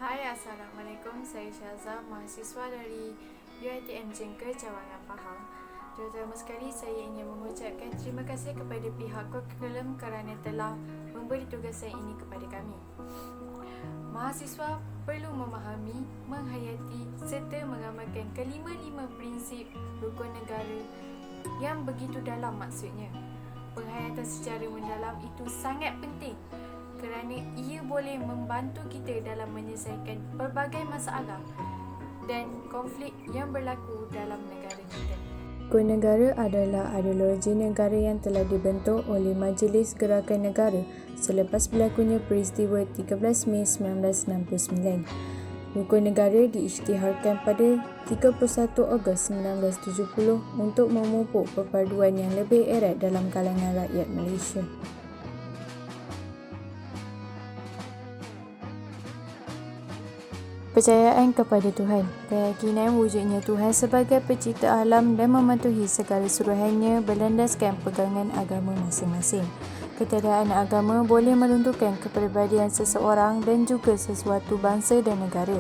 Hai, Assalamualaikum. Saya Syazah, mahasiswa dari UiTM Jengka, Cawangan Pahang. Terutama sekali saya ingin mengucapkan terima kasih kepada pihak kurikulum kerana telah memberi tugasan ini kepada kami. Mahasiswa perlu memahami, menghayati serta mengamalkan kelima-lima prinsip rukun negara yang begitu dalam maksudnya. Penghayatan secara mendalam itu sangat penting kerana ia boleh membantu kita dalam menyelesaikan pelbagai masalah dan konflik yang berlaku dalam negara kita. Rukun negara adalah ideologi negara yang telah dibentuk oleh Majlis Gerakan Negara selepas berlakunya peristiwa 13 Mei 1969. Rukun negara diisytiharkan pada 31 Ogos 1970 untuk memupuk perpaduan yang lebih erat dalam kalangan rakyat Malaysia. Kepercayaan kepada Tuhan, keyakinan wujudnya Tuhan sebagai pencipta alam dan mematuhi segala suruhannya berlandaskan pegangan agama masing-masing. Ketiadaan agama boleh meruntuhkan kepribadian seseorang dan juga sesuatu bangsa dan negara.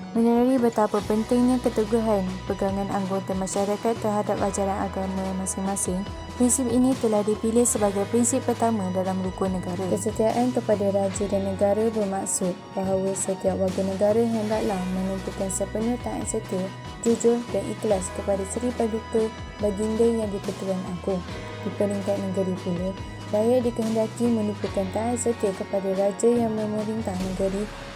Menyadari betapa pentingnya keteguhan pegangan anggota masyarakat terhadap ajaran agama masing-masing, prinsip ini telah dipilih sebagai prinsip pertama dalam rukun negara. Kesetiaan kepada raja dan negara bermaksud bahawa setiap warga negara hendaklah menunjukkan sepenuh taat setia, jujur dan ikhlas kepada Seri Paduka Baginda Yang di-Pertuan Agong. Di peringkat negeri pula, rakyat dikehendaki menunjukkan taat setia kepada raja yang memerintah negeri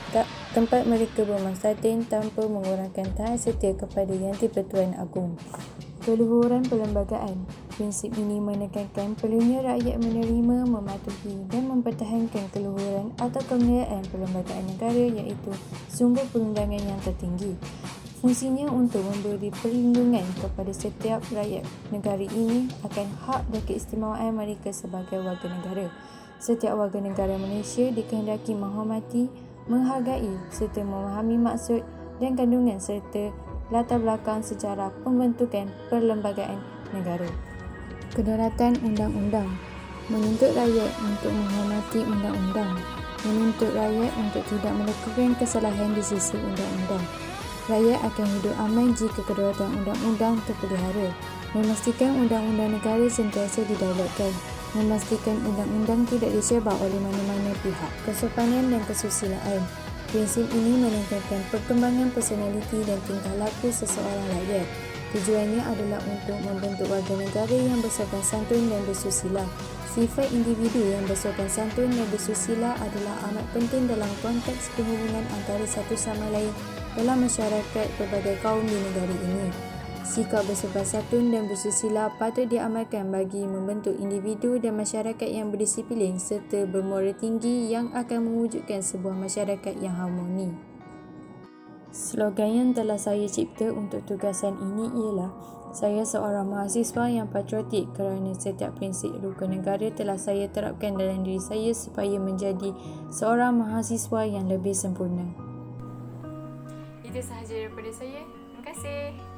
tempat mereka bermasyarakat tanpa mengurangkan taat setia kepada Yang di-Pertuan Agong. Keluhuran perlembagaan. Prinsip ini menekankan perlunya rakyat menerima, mematuhi dan mempertahankan keluhuran atau kemuliaan perlembagaan negara iaitu sumber perundangan yang tertinggi. Fungsinya untuk memberi perlindungan kepada setiap rakyat negara ini akan hak dan keistimewaan mereka sebagai warga negara. Setiap warga negara Malaysia dikehendaki menghormati, menghargai serta memahami maksud dan kandungan serta latar belakang sejarah pembentukan perlembagaan negara. Kedaulatan undang-undang. Menuntut rakyat untuk menghormati undang-undang. Menuntut rakyat untuk tidak melakukan kesalahan di sisi undang-undang. Rakyat akan hidup aman jika kedaulatan undang-undang terpelihara. Memastikan undang-undang negara sentiasa didaulatkan. Memastikan undang-undang tidak disebar oleh mana-mana pihak. Kesopanan dan kesusilaan. Prinsip ini menekankan perkembangan personaliti dan tingkah laku seseorang rakyat. Tujuannya adalah untuk membentuk warga negara yang bersopan santun dan bersusila. Sifat individu yang bersopan santun dan bersusila adalah amat penting dalam konteks perhubungan antara satu sama lain dalam masyarakat pelbagai kaum di negara ini. Sikap bersopan santun dan bersusila patut diamalkan bagi membentuk individu dan masyarakat yang berdisiplin serta bermoral tinggi yang akan mewujudkan sebuah masyarakat yang harmoni. Slogan yang telah saya cipta untuk tugasan ini ialah saya seorang mahasiswa yang patriotik kerana setiap prinsip rukun negara telah saya terapkan dalam diri saya supaya menjadi seorang mahasiswa yang lebih sempurna. Itu sahaja daripada saya. Terima kasih.